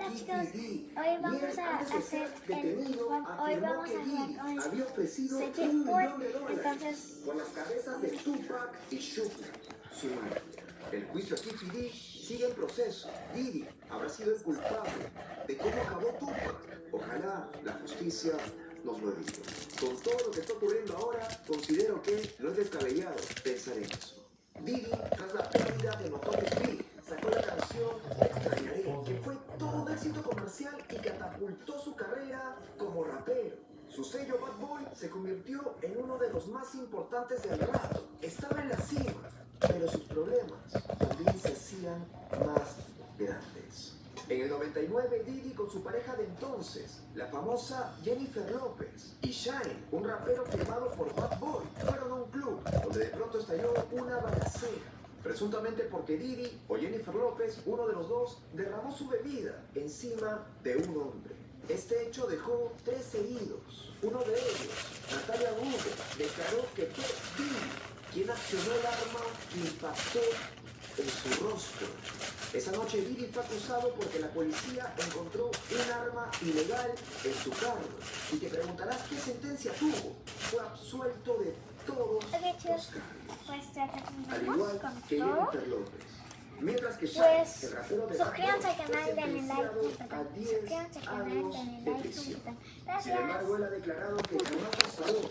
Hola chicos, hoy vamos a hacer hoy vamos a jugar con había ofrecido Search $1 Board. millón Entonces, por las cabezas de Tupac y Sugar, su madre. El juicio a Kid D sigue en proceso. Diddy habrá sido el culpable de cómo acabó Tupac. Ojalá la justicia nos lo diga. Con todo lo que está ocurriendo ahora, considero que no es descabellado pensar en eso. Diddy, tras la pérdida de Notorious Big, sacó la canción Te Extrañaré, que fue todo un éxito comercial y catapultó su carrera como rapero. Su sello Bad Boy se convirtió en uno de los más importantes del rap. Estaba en la cima, pero sus problemas también se hacían más grandes. En el 99, Diddy con su pareja de entonces, la famosa Jennifer López, y Shine, un rapero firmado por Bad Boy, fueron a un club donde de pronto estalló una balacera. Presuntamente porque Diddy o Jennifer López, uno de los dos, derramó su bebida encima de un hombre. Este hecho dejó 3 heridos. Uno de ellos, Natalia Rubio, declaró que fue Diddy quien accionó el arma que impactó en su rostro. Esa noche Diddy fue acusado porque la policía encontró un arma ilegal en su carro. Y te preguntarás qué sentencia tuvo. Fue absuelto de todos los cargos. pues ya Al terminamos igual con que todo. Jennifer López. Mientras que Shine, Pues el rapero de suscríbanse al Bad Boy, canal, fue denle like, sentenciado a compartan. 10 Suscríbanse al canal, años denle de like, prisión. compartan. Sin embargo, Gracias. él ha declarado que jamás pasó